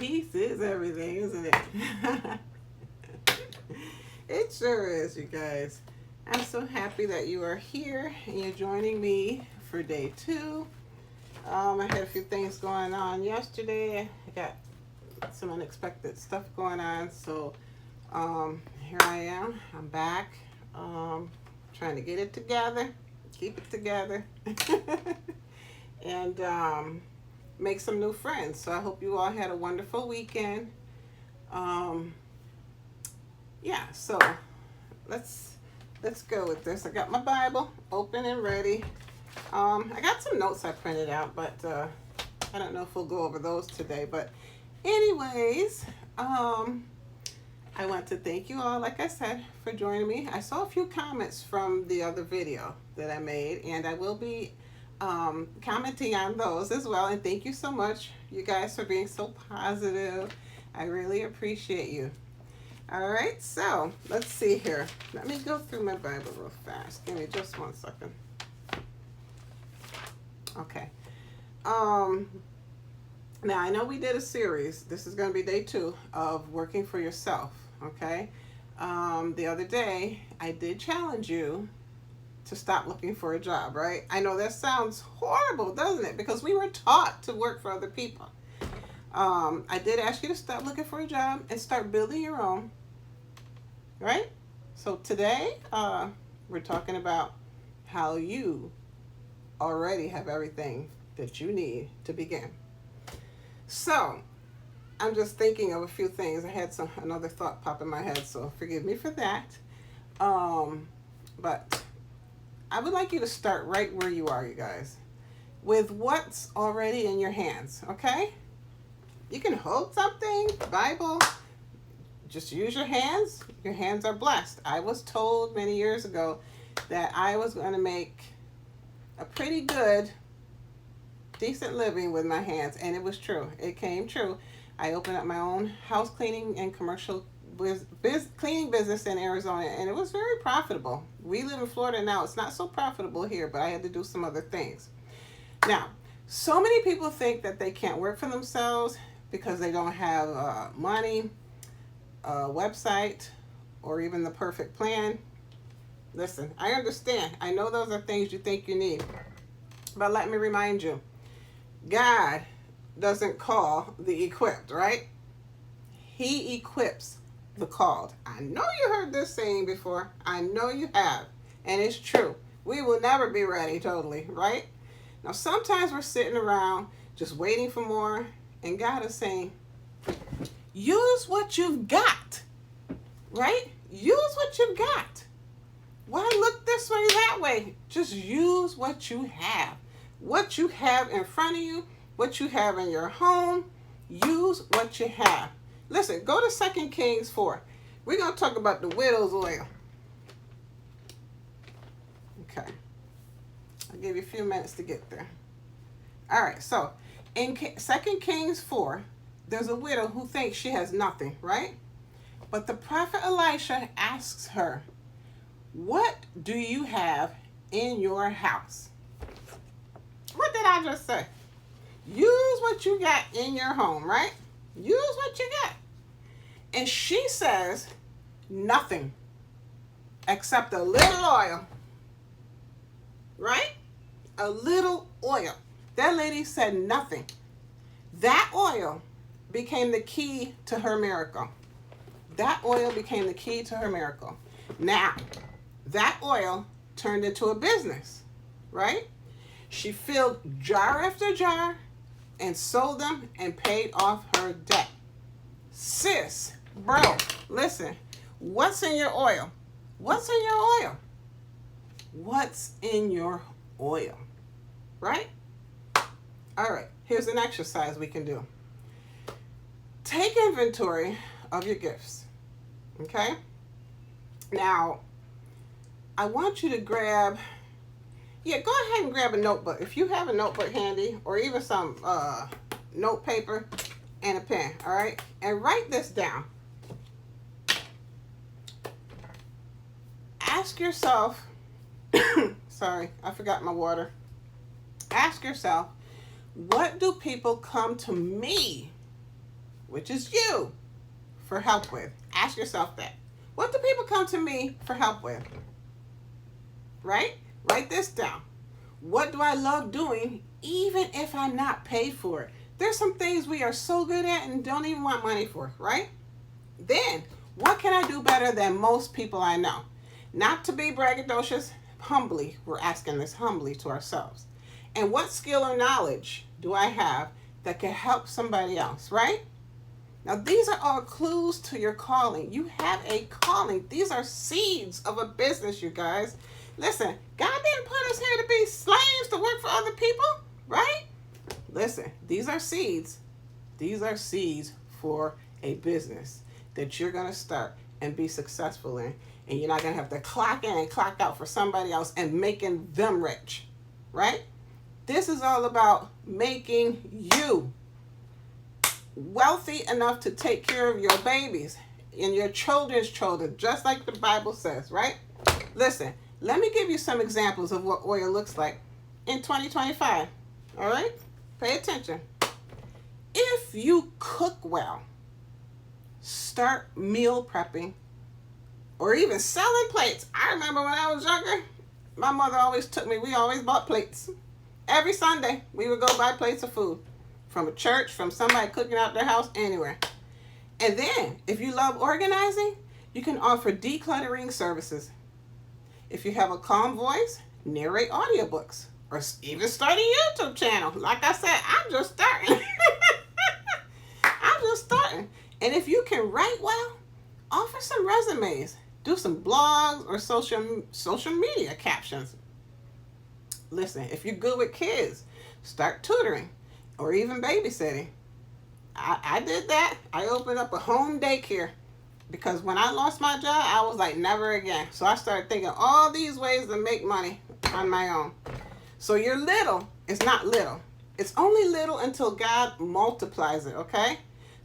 Peace is everything, isn't it? It sure is, you guys. I'm so happy that you are here and you're joining me for day 2. I had a few things going on yesterday. I got some unexpected stuff going on, so here I am. I'm back, trying to get it together, keep it together, and make some new friends. So I hope you all had a wonderful weekend. Yeah, so let's go with this. I got my Bible open and ready. I got some notes I printed out, but I don't know if we'll go over those today. But anyways, I want to thank you all, like I said, for joining me. I saw a few comments from the other video that I made, and I will be commenting on those as well. And thank you so much, you guys, for being so positive. I really appreciate you. All right, so let's see here. Let me go through my Bible real fast. Give me just 1 second. Okay. Now I know we did a series. This is going to be day 2 of working for yourself. Okay. The other day I did challenge you to stop looking for a job, right? I know that sounds horrible, doesn't it? Because we were taught to work for other people. I did ask you to stop looking for a job and start building your own, right? So today, we're talking about how you already have everything that you need to begin. So I'm just thinking of a few things. I had another thought pop in my head, so forgive me for that. But I would like you to start right where you are, you guys, with what's already in your hands, okay? You can hold something, Bible, just use your hands. Your hands are blessed. I was told many years ago that I was going to make a pretty good, decent living with my hands, and it was true. It came true. I opened up my own house cleaning and commercial cleaning business in Arizona, and it was very profitable. We live in Florida now. It's not so profitable here, but I had to do some other things. Now, so many people think that they can't work for themselves because they don't have money, a website, or even the perfect plan. Listen, I understand. I know those are things you think you need. But let me remind you, God doesn't call the equipped, right? He equips the called. I know you heard this saying before. I know you have. And it's true. We will never be ready totally, right? Now, sometimes we're sitting around just waiting for more, and God is saying, use what you've got, right? Use what you've got. Why look this way, that way? Just use what you have. What you have in front of you, what you have in your home, use what you have. Listen, go to 2 Kings 4. We're going to talk about the widow's oil. Okay. I'll give you a few minutes to get there. All right, so in 2 Kings 4, there's a widow who thinks she has nothing, right? But the prophet Elisha asks her, what do you have in your house? What did I just say? Use what you got in your home, right? Use what you got. And she says, nothing except a little oil, right? A little oil. That lady said nothing. That oil became the key to her miracle. That oil became the key to her miracle. Now, that oil turned into a business, right? She filled jar after jar and sold them and paid off her debt. Sis, bro, listen, what's in your oil? What's in your oil? What's in your oil, right? All right, here's an exercise we can do. Take inventory of your gifts, okay? Now, I want you to go ahead and grab a notebook. If you have a notebook handy, or even some note paper and a pen, all right? And write this down. Ask yourself, sorry, I forgot my water. Ask yourself, what do people come to me which is you, for help with? Ask yourself that. What do people come to me for help with? Right? Write this down. What do I love doing even if I'm not paid for it? There's some things we are so good at and don't even want money for, right? Then, what can I do better than most people I know? Not to be braggadocious, humbly, we're asking this humbly to ourselves. And what skill or knowledge do I have that can help somebody else, right? Now, these are all clues to your calling. You have a calling. These are seeds of a business, you guys. Listen, God didn't put us here to be slaves to work for other people, right? Listen, these are seeds. These are seeds for a business that you're going to start and be successful in. And you're not going to have to clock in and clock out for somebody else and making them rich, right? This is all about making you wealthy enough to take care of your babies and your children's children, just like the Bible says, right? Listen, let me give you some examples of what oil looks like in 2025, all right? Pay attention. If you cook well, start meal prepping or even selling plates. I remember when I was younger, my mother always took me, we always bought plates. Every Sunday, we would go buy plates of food from a church, from somebody cooking out their house, anywhere. And then, if you love organizing, you can offer decluttering services. If you have a calm voice, narrate audiobooks or even start a YouTube channel. Like I said, I'm just starting. I'm just starting. And if you can write well, offer some resumes. Do some blogs or social media captions. Listen, if you're good with kids, start tutoring or even babysitting. I did that. I opened up a home daycare because when I lost my job, I was like, never again. So I started thinking all these ways to make money on my own. So your little is not little. It's only little until God multiplies it, okay?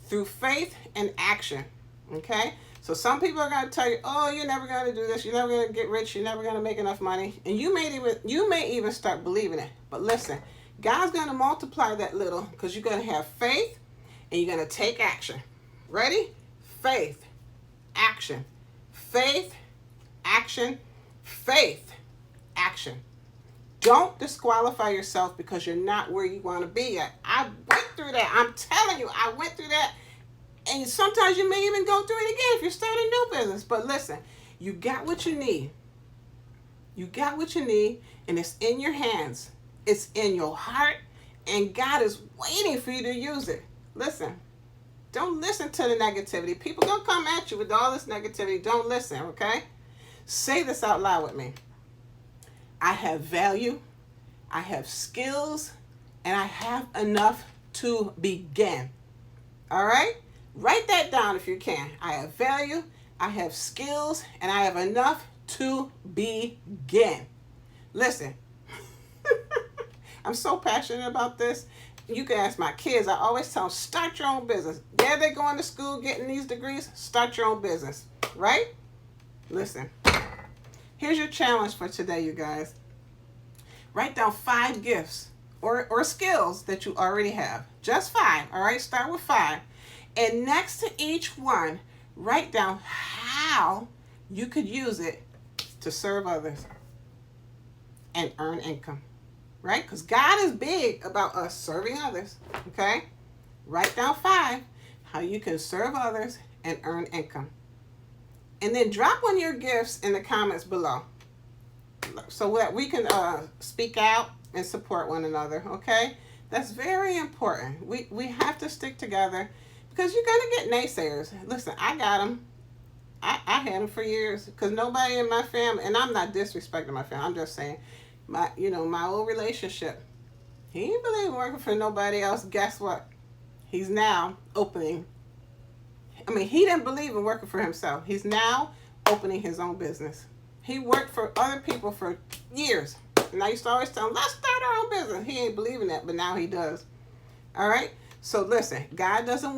Through faith and action, okay? So some people are going to tell you, oh, you're never going to do this. You're never going to get rich. You're never going to make enough money. And you may even start believing it. But listen, God's going to multiply that little because you're going to have faith and you're going to take action. Ready? Faith, action. Faith, action. Faith, action. Don't disqualify yourself because you're not where you want to be at. I went through that. I'm telling you, I went through that. And sometimes you may even go through it again if you're starting a new business. But listen, you got what you need. You got what you need, and it's in your hands. It's in your heart, and God is waiting for you to use it. Listen, don't listen to the negativity. People don't come at you with all this negativity. Don't listen, okay? Say this out loud with me. I have value, I have skills, and I have enough to begin. All right? Write that down if you can. I have value, I have skills, and I have enough to begin. Listen, I'm so passionate about this. You can ask my kids. I always tell them, start your own business. Yeah, they're going to school, getting these degrees. Start your own business, right? Listen, here's your challenge for today, you guys. Write down 5 gifts or skills that you already have. Just 5, all right? Start with 5. And next to each one, write down how you could use it to serve others and earn income, right? Because God is big about us serving others, okay? Write down 5, how you can serve others and earn income. And then drop one of your gifts in the comments below so that we can speak out and support one another, okay? That's very important. We have to stick together because you're going to get naysayers. Listen, I got them. I had them for years because nobody in my family, and I'm not disrespecting my family, I'm just saying, my old relationship, he didn't believe in working for nobody else. Guess what? He's now opening. He didn't believe in working for himself. He's now opening his own business. He worked for other people for years. And I used to always tell him, let's start our own business. He ain't believing that, but now he does. All right? So listen, God doesn't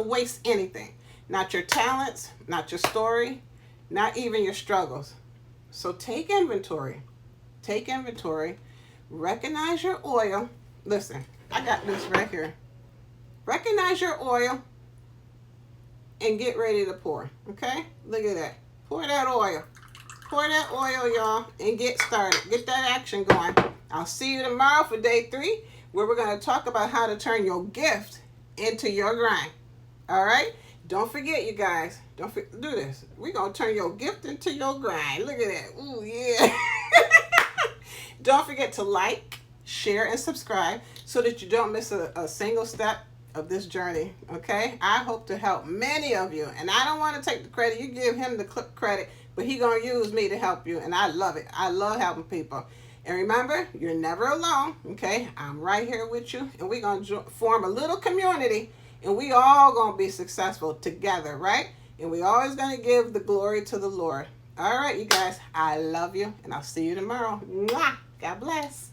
waste anything. Not your talents, not your story, not even your struggles. So take inventory. Take inventory. Recognize your oil. Listen, I got this right here. Recognize your oil and get ready to pour. Okay? Look at that. Pour that oil. Pour that oil, y'all, and get started. Get that action going. I'll see you tomorrow for day 3, where we're going to talk about how to turn your gift into your grind. All right? Don't forget, you guys. Don't do this. We're going to turn your gift into your grind. Look at that. Ooh, yeah. Don't forget to like, share, and subscribe so that you don't miss a single step of this journey. Okay? I hope to help many of you. And I don't want to take the credit. You give him the credit, but he's going to use me to help you. And I love it. I love helping people. And remember, you're never alone. Okay? I'm right here with you. And we're going to form a little community. And we all going to be successful together, right? And we always going to give the glory to the Lord. All right, you guys. I love you. And I'll see you tomorrow. Mwah! God bless.